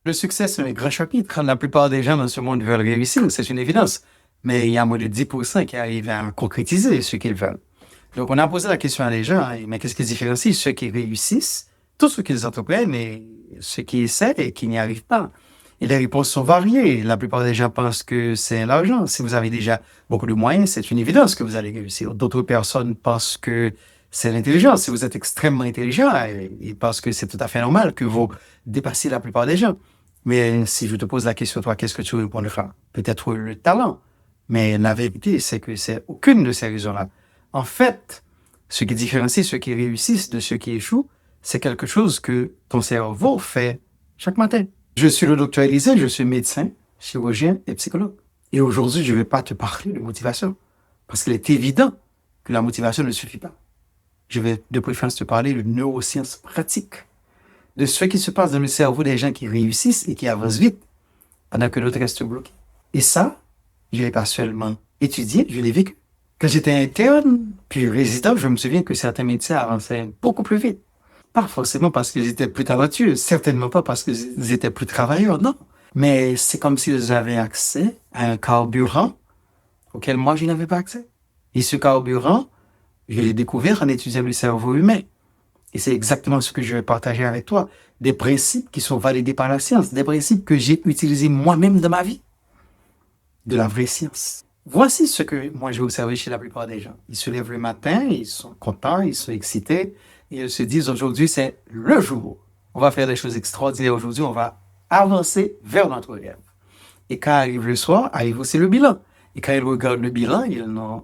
Le succès, c'est un grand chapitre. La plupart des gens dans ce monde veulent réussir, c'est une évidence. Mais il y a moins de 10% qui arrivent à concrétiser ce qu'ils veulent. Donc, on a posé la question à des gens, hein, mais qu'est-ce qui différencie ceux qui réussissent, tout ce qu'ils entreprennent, et ceux qui essaient et qui n'y arrivent pas? Et les réponses sont variées. La plupart des gens pensent que c'est l'argent. Si vous avez déjà beaucoup de moyens, c'est une évidence que vous allez réussir. D'autres personnes pensent que c'est l'intelligence. Si vous êtes extrêmement intelligent, ils pensent que c'est tout à fait normal que vous dépassiez la plupart des gens. Mais si je te pose la question, toi, qu'est-ce que tu réponds de faire? Peut-être le talent. Mais la vérité, c'est que c'est aucune de ces raisons-là. En fait, ce qui différencie ceux qui réussissent de ceux qui échouent, c'est quelque chose que ton cerveau fait chaque matin. Je suis le docteur Élisée, je suis médecin, chirurgien et psychologue. Et aujourd'hui, je ne vais pas te parler de motivation, parce qu'il est évident que la motivation ne suffit pas. Je vais de préférence te parler de neurosciences pratiques, de ce qui se passe dans le cerveau des gens qui réussissent et qui avancent vite, pendant que d'autres restent bloqués. Et ça, je l'ai pas seulement étudié, je l'ai vécu. Quand j'étais interne, puis résident, je me souviens que certains médecins avançaient beaucoup plus vite. Pas forcément parce qu'ils étaient plus talentueux, certainement pas parce qu'ils étaient plus travailleurs, non. Mais c'est comme s'ils avaient accès à un carburant auquel moi, je n'avais pas accès. Et ce carburant, je l'ai découvert en étudiant le cerveau humain. Et c'est exactement ce que je vais partager avec toi. Des principes qui sont validés par la science, des principes que j'ai utilisés moi-même dans ma vie. De la vraie science. Voici ce que moi j'ai observé chez la plupart des gens. Ils se lèvent le matin, ils sont contents, ils sont excités, et ils se disent aujourd'hui c'est le jour. On va faire des choses extraordinaires aujourd'hui, on va avancer vers notre rêve. Et quand arrive le soir, arrive aussi le bilan. Et quand ils regardent le bilan, ils n'ont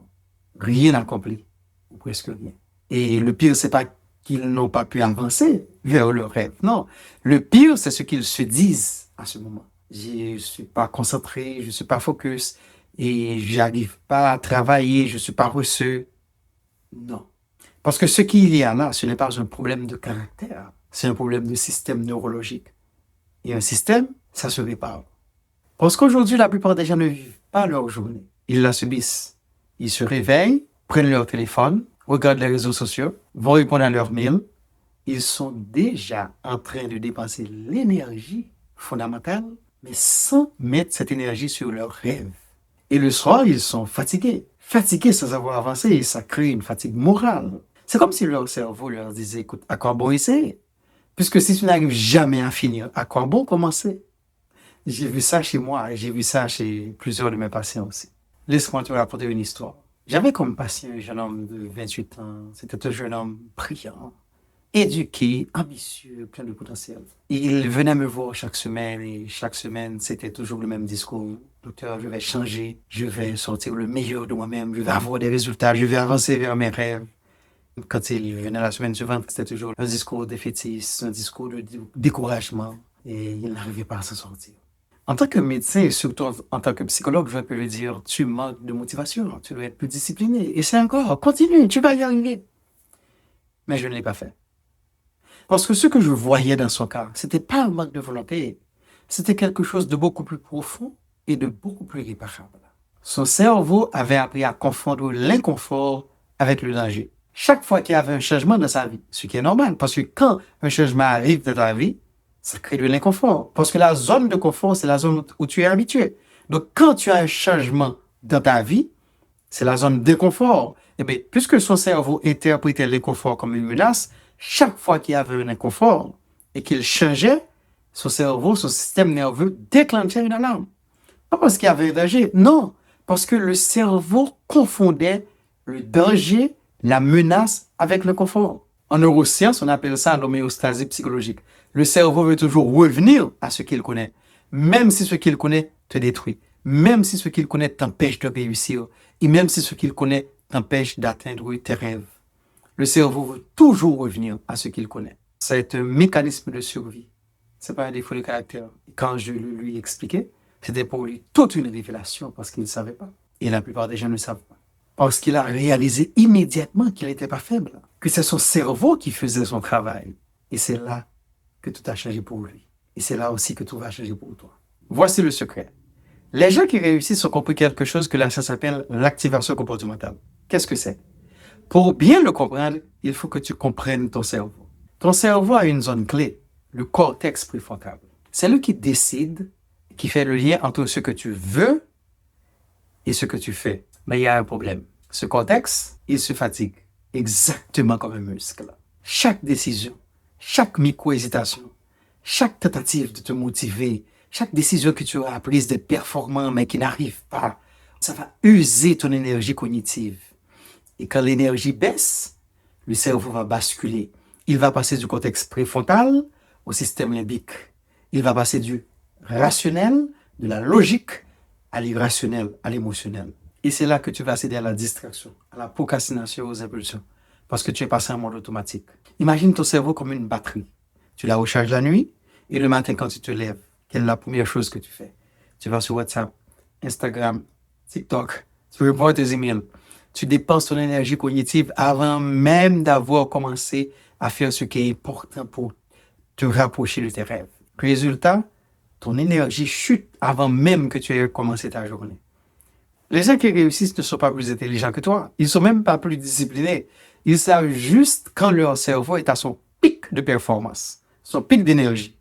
rien accompli, ou presque rien. Et le pire, c'est pas qu'ils n'ont pas pu avancer vers leur rêve. Non. Le pire, c'est ce qu'ils se disent à ce moment. Je suis pas concentré, je suis pas focus et j'arrive pas à travailler, je suis pas reçu. Non. Parce que ce qu'il y a là, ce n'est pas un problème de caractère, c'est un problème de système neurologique. Et un système, ça se répare. Parce qu'aujourd'hui, la plupart des gens ne vivent pas leur journée. Ils la subissent. Ils se réveillent, prennent leur téléphone, regardent les réseaux sociaux, vont répondre à leurs mails. Ils sont déjà en train de dépenser l'énergie fondamentale, mais sans mettre cette énergie sur leurs rêves. Et le soir, ils sont fatigués. Fatigués sans avoir avancé, et ça crée une fatigue morale. C'est comme si leur cerveau leur disait, écoute, à quoi bon essayer? Puisque si tu n'arrives jamais à finir, à quoi bon commencer? J'ai vu ça chez moi et j'ai vu ça chez plusieurs de mes patients aussi. Laisse-moi te raconter une histoire. J'avais comme patient un jeune homme de 28 ans. C'était un jeune homme brillant, éduqué, ambitieux, plein de potentiel. Il venait me voir chaque semaine et chaque semaine, c'était toujours le même discours. Docteur, je vais changer, je vais sortir le meilleur de moi-même, je vais avoir des résultats, je vais avancer vers mes rêves. Quand il venait la semaine suivante, c'était toujours un discours défaitiste, un discours de découragement et il n'arrivait pas à s'en sortir. En tant que médecin et surtout en tant que psychologue, je peux lui dire, tu manques de motivation, tu dois être plus discipliné. Essaie encore, continue, tu vas y arriver. Mais je ne l'ai pas fait. Parce que ce que je voyais dans son cas, c'était pas un manque de volonté, c'était quelque chose de beaucoup plus profond et de beaucoup plus réparable. Son cerveau avait appris à confondre l'inconfort avec le danger. Chaque fois qu'il y avait un changement dans sa vie, ce qui est normal, parce que quand un changement arrive dans ta vie, ça crée de l'inconfort. Parce que la zone de confort, c'est la zone où tu es habitué. Donc, quand tu as un changement dans ta vie, c'est la zone d'inconfort. Et bien, puisque son cerveau interprétait l'inconfort comme une menace, chaque fois qu'il y avait un inconfort et qu'il changeait, son cerveau, son système nerveux déclenchait une alarme. Pas parce qu'il y avait un danger, non. Parce que le cerveau confondait le danger, la menace avec le confort. En neurosciences, on appelle ça l'homéostasie psychologique. Le cerveau veut toujours revenir à ce qu'il connaît, même si ce qu'il connaît te détruit, même si ce qu'il connaît t'empêche de réussir, et même si ce qu'il connaît t'empêche d'atteindre tes rêves. Le cerveau veut toujours revenir à ce qu'il connaît. C'est un mécanisme de survie. C'est pas un défaut de caractère. Quand je le lui expliquais, c'était pour lui toute une révélation parce qu'il ne savait pas. Et la plupart des gens ne savent pas. Parce qu'il a réalisé immédiatement qu'il n'était pas faible, que c'est son cerveau qui faisait son travail. Et c'est là que tout a changé pour lui. Et c'est là aussi que tout va changer pour toi. Voici le secret. Les gens qui réussissent ont compris quelque chose que la science appelle l'activation comportementale. Qu'est-ce que c'est? Pour bien le comprendre, il faut que tu comprennes ton cerveau. Ton cerveau a une zone clé, le cortex préfrontal. C'est lui qui décide, qui fait le lien entre ce que tu veux et ce que tu fais. Mais il y a un problème. Ce cortex, il se fatigue exactement comme un muscle. Chaque décision, chaque micro-hésitation, chaque tentative de te motiver, chaque décision que tu as prise d'être performant mais qui n'arrive pas, ça va user ton énergie cognitive. Et quand l'énergie baisse, le cerveau va basculer. Il va passer du cortex préfrontal au système limbique. Il va passer du rationnel, de la logique, à l'irrationnel, à l'émotionnel. Et c'est là que tu vas céder à la distraction, à la procrastination, aux impulsions. Parce que tu es passé en mode automatique. Imagine ton cerveau comme une batterie. Tu la recharges la nuit et le matin quand tu te lèves, quelle est la première chose que tu fais? Tu vas sur WhatsApp, Instagram, TikTok, tu réponds à tes emails. Tu dépenses ton énergie cognitive avant même d'avoir commencé à faire ce qui est important pour te rapprocher de tes rêves. Résultat, ton énergie chute avant même que tu aies commencé ta journée. Les gens qui réussissent ne sont pas plus intelligents que toi. Ils ne sont même pas plus disciplinés. Ils savent juste quand leur cerveau est à son pic de performance, son pic d'énergie.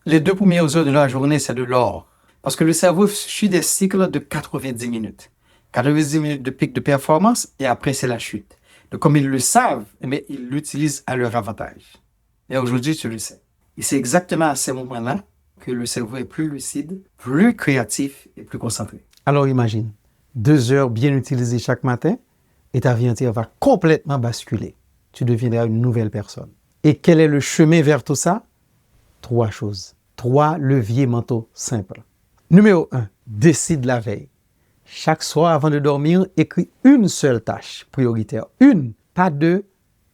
Les 2 premières heures de la journée, c'est de l'or. Parce que le cerveau suit des cycles de 90 minutes. 90 minutes de pic de performance et après, c'est la chute. Donc, comme ils le savent, ils l'utilisent à leur avantage. Et aujourd'hui, tu le sais. Et c'est exactement à ces moments-là que le cerveau est plus lucide, plus créatif et plus concentré. Alors imagine, 2 heures bien utilisées chaque matin et ta vie entière va complètement basculer. Tu deviendras une nouvelle personne. Et quel est le chemin vers tout ça? 3 choses. 3 leviers mentaux simples. Numéro 1, décide la veille. Chaque soir avant de dormir, écris une seule tâche prioritaire. Une, pas 2,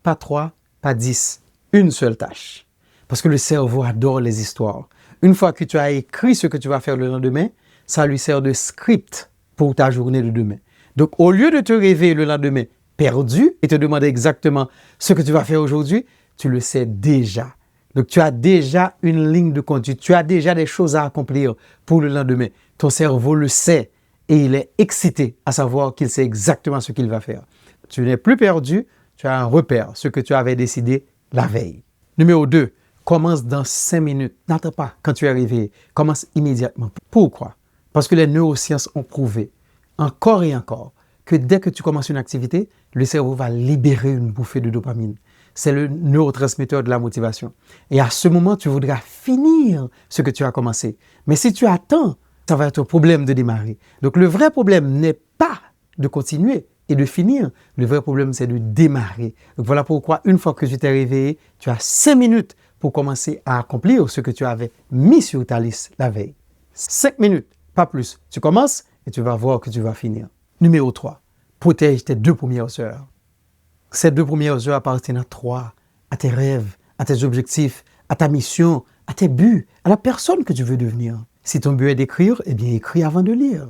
pas 3, pas 10. Une seule tâche. Parce que le cerveau adore les histoires. Une fois que tu as écrit ce que tu vas faire le lendemain, ça lui sert de script pour ta journée de demain. Donc, au lieu de te réveiller le lendemain perdu et te demander exactement ce que tu vas faire aujourd'hui, tu le sais déjà. Donc, tu as déjà une ligne de conduite. Tu as déjà des choses à accomplir pour le lendemain. Ton cerveau le sait et il est excité à savoir qu'il sait exactement ce qu'il va faire. Tu n'es plus perdu, tu as un repère, ce que tu avais décidé la veille. Numéro 2, commence dans 5 minutes. N'attends pas quand tu es réveillé. Commence immédiatement. Pourquoi? Parce que les neurosciences ont prouvé, encore et encore, que dès que tu commences une activité, le cerveau va libérer une bouffée de dopamine. C'est le neurotransmetteur de la motivation. Et à ce moment, tu voudras finir ce que tu as commencé. Mais si tu attends, ça va être un problème de démarrer. Donc le vrai problème n'est pas de continuer et de finir. Le vrai problème, c'est de démarrer. Donc voilà pourquoi, une fois que tu t'es réveillé, tu as 5 minutes pour commencer à accomplir ce que tu avais mis sur ta liste la veille. 5 minutes. Pas plus. Tu commences et tu vas voir que tu vas finir. Numéro 3. Protège tes 2 premières heures. Ces 2 premières heures appartiennent à toi, à tes rêves, à tes objectifs, à ta mission, à tes buts, à la personne que tu veux devenir. Si ton but est d'écrire, eh bien écris avant de lire.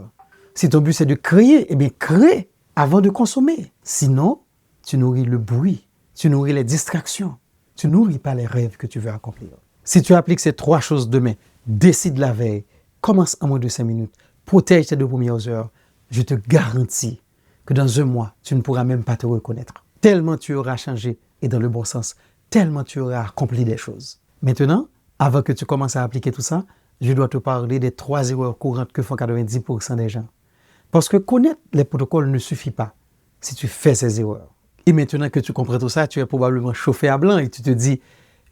Si ton but c'est de créer, eh bien crée avant de consommer. Sinon, tu nourris le bruit, tu nourris les distractions, tu nourris pas les rêves que tu veux accomplir. Si tu appliques ces 3 choses demain, décide la veille, commence en moins de 5 minutes, protège tes 2 premières heures, je te garantis que dans un mois, tu ne pourras même pas te reconnaître. Tellement tu auras changé et dans le bon sens, tellement tu auras accompli des choses. Maintenant, avant que tu commences à appliquer tout ça, je dois te parler des 3 erreurs courantes que font 90% des gens. Parce que connaître les protocoles ne suffit pas si tu fais ces erreurs. Et maintenant que tu comprends tout ça, tu es probablement chauffé à blanc et tu te dis,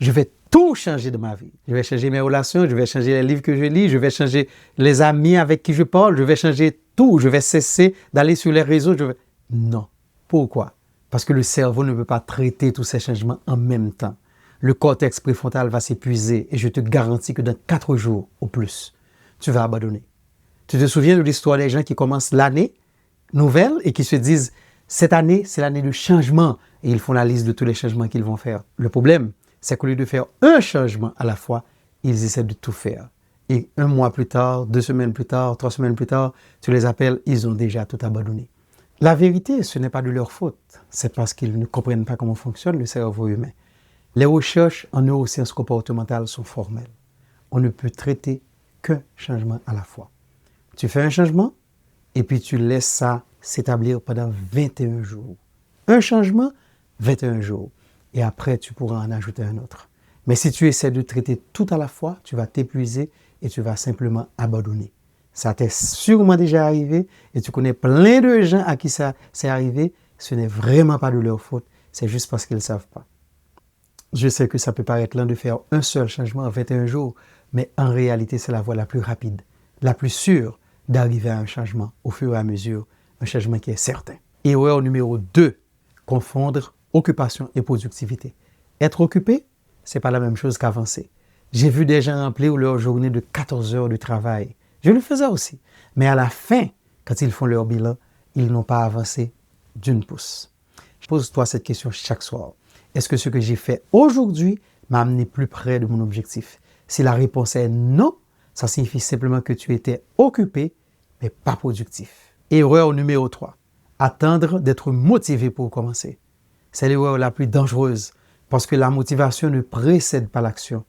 je vais tout changer de ma vie. Je vais changer mes relations, je vais changer les livres que je lis, je vais changer les amis avec qui je parle, je vais changer tout, je vais cesser d'aller sur les réseaux. Non. Pourquoi? Parce que le cerveau ne peut pas traiter tous ces changements en même temps. Le cortex préfrontal va s'épuiser et je te garantis que dans 4 jours au plus, tu vas abandonner. Tu te souviens de l'histoire des gens qui commencent l'année nouvelle et qui se disent « cette année, c'est l'année de changement » et ils font la liste de tous les changements qu'ils vont faire. Le problème, c'est qu'au lieu de faire un changement à la fois, ils essaient de tout faire. Et 1 mois plus tard, 2 semaines plus tard, 3 semaines plus tard, tu les appelles, ils ont déjà tout abandonné. La vérité, ce n'est pas de leur faute. C'est parce qu'ils ne comprennent pas comment fonctionne le cerveau humain. Les recherches en neurosciences comportementales sont formelles. On ne peut traiter qu'un changement à la fois. Tu fais un changement et puis tu laisses ça s'établir pendant 21 jours. Un changement, 21 jours. Et après, tu pourras en ajouter un autre. Mais si tu essaies de traiter tout à la fois, tu vas t'épuiser et tu vas simplement abandonner. Ça t'est sûrement déjà arrivé et tu connais plein de gens à qui ça s'est arrivé. Ce n'est vraiment pas de leur faute, c'est juste parce qu'ils ne savent pas. Je sais que ça peut paraître lent de faire un seul changement en 21 jours, mais en réalité, c'est la voie la plus rapide, la plus sûre d'arriver à un changement au fur et à mesure, un changement qui est certain. Erreur numéro 2, confondre occupation et productivité. Être occupé, ce n'est pas la même chose qu'avancer. J'ai vu des gens remplir leur journée de 14 heures de travail. Je le faisais aussi. Mais à la fin, quand ils font leur bilan, ils n'ont pas avancé d'une pouce. Pose-toi cette question chaque soir. Est-ce que ce que j'ai fait aujourd'hui m'a amené plus près de mon objectif? Si la réponse est non, ça signifie simplement que tu étais occupé, mais pas productif. Erreur numéro 3. Attendre d'être motivé pour commencer. C'est l'erreur la plus dangereuse parce que la motivation ne précède pas l'action,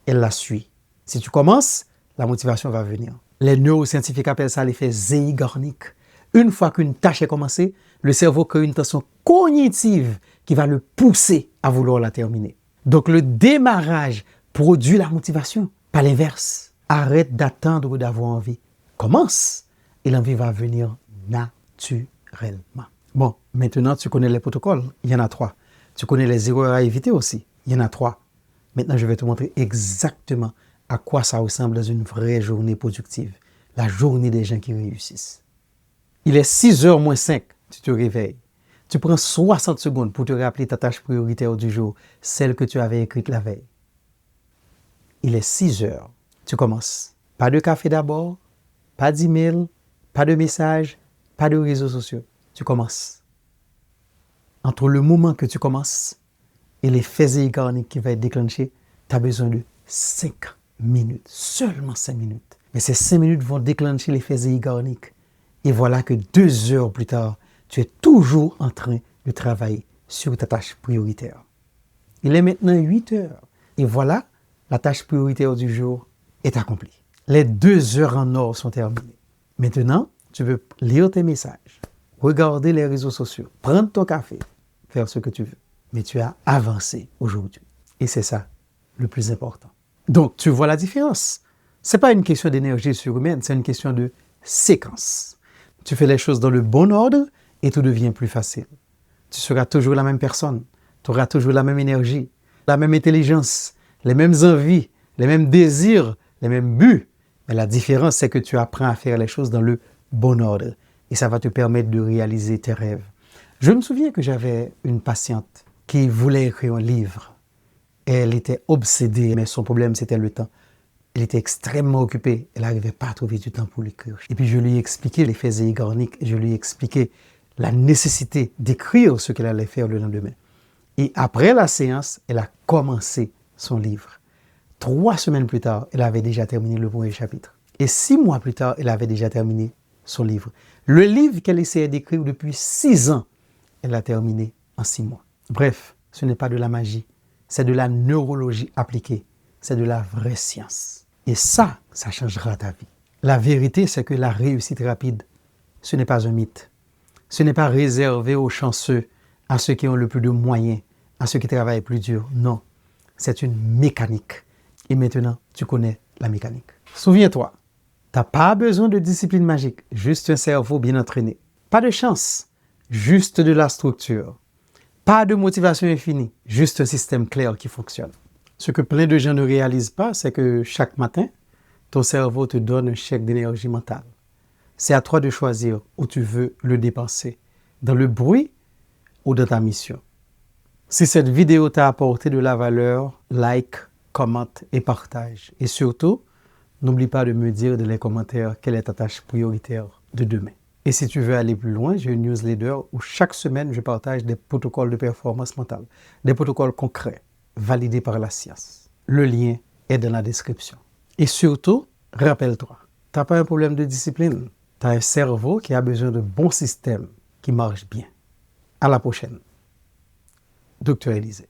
elle la suit. Si tu commences, la motivation va venir. Les neuroscientifiques appellent ça l'effet Zeigarnik. Une fois qu'une tâche est commencée, le cerveau crée une tension cognitive qui va le pousser à vouloir la terminer. Donc le démarrage produit la motivation, pas l'inverse. Arrête d'attendre d'avoir envie. Commence et l'envie va venir naturellement. Bon, maintenant tu connais les protocoles, il y en a 3. Tu connais les erreurs à éviter aussi, il y en a 3. Maintenant je vais te montrer exactement à quoi ça ressemble dans une vraie journée productive. La journée des gens qui réussissent. Il est 6h moins 5, tu te réveilles. Tu prends 60 secondes pour te rappeler ta tâche prioritaire du jour, celle que tu avais écrite la veille. Il est 6h, tu commences. Pas de café d'abord, pas d'email, pas de message, pas de réseaux sociaux. Tu commences. Entre le moment que tu commences et l'effet Zeigarnik qui va être déclenché, tu as besoin de 5 minutes, seulement 5 minutes. Mais ces 5 minutes vont déclencher l'effet Zeigarnik. Et voilà que 2 heures plus tard, tu es toujours en train de travailler sur ta tâche prioritaire. Il est maintenant 8 heures. Et voilà, la tâche prioritaire du jour est accomplie. Les 2 heures en or sont terminées. Maintenant, tu veux lire tes messages, regarder les réseaux sociaux, prendre ton café, faire ce que tu veux. Mais tu as avancé aujourd'hui. Et c'est ça le plus important. Donc, tu vois la différence. Ce n'est pas une question d'énergie surhumaine, c'est une question de séquence. Tu fais les choses dans le bon ordre et tout devient plus facile. Tu seras toujours la même personne, tu auras toujours la même énergie, la même intelligence, les mêmes envies, les mêmes désirs, les mêmes buts. Mais la différence, c'est que tu apprends à faire les choses dans le bon ordre et ça va te permettre de réaliser tes rêves. Je me souviens que j'avais une patiente qui voulait écrire un livre. Elle était obsédée, mais son problème, c'était le temps. Elle était extrêmement occupée. Elle n'arrivait pas à trouver du temps pour l'écrire. Et puis, je lui ai expliqué l'effet Zeigarnik. Je lui ai expliqué la nécessité d'écrire ce qu'elle allait faire le lendemain. Et après la séance, elle a commencé son livre. 3 semaines plus tard, elle avait déjà terminé le premier chapitre. Et 6 mois plus tard, elle avait déjà terminé son livre. Le livre qu'elle essayait d'écrire depuis 6 ans, elle l'a terminé en 6 mois. Bref, ce n'est pas de la magie. C'est de la neurologie appliquée. C'est de la vraie science. Et ça changera ta vie. La vérité, c'est que la réussite rapide, ce n'est pas un mythe. Ce n'est pas réservé aux chanceux, à ceux qui ont le plus de moyens, à ceux qui travaillent plus dur. Non, c'est une mécanique. Et maintenant, tu connais la mécanique. Souviens-toi, tu n'as pas besoin de discipline magique, juste un cerveau bien entraîné. Pas de chance, juste de la structure. Pas de motivation infinie, juste un système clair qui fonctionne. Ce que plein de gens ne réalisent pas, c'est que chaque matin, ton cerveau te donne un chèque d'énergie mentale. C'est à toi de choisir où tu veux le dépenser, dans le bruit ou dans ta mission. Si cette vidéo t'a apporté de la valeur, like, commente et partage. Et surtout, n'oublie pas de me dire dans les commentaires quelle est ta tâche prioritaire de demain. Et si tu veux aller plus loin, j'ai une newsletter où chaque semaine, je partage des protocoles de performance mentale, des protocoles concrets, validés par la science. Le lien est dans la description. Et surtout, rappelle-toi, tu n'as pas un problème de discipline. Tu as un cerveau qui a besoin de bons systèmes qui marchent bien. À la prochaine. Dr. Élisée.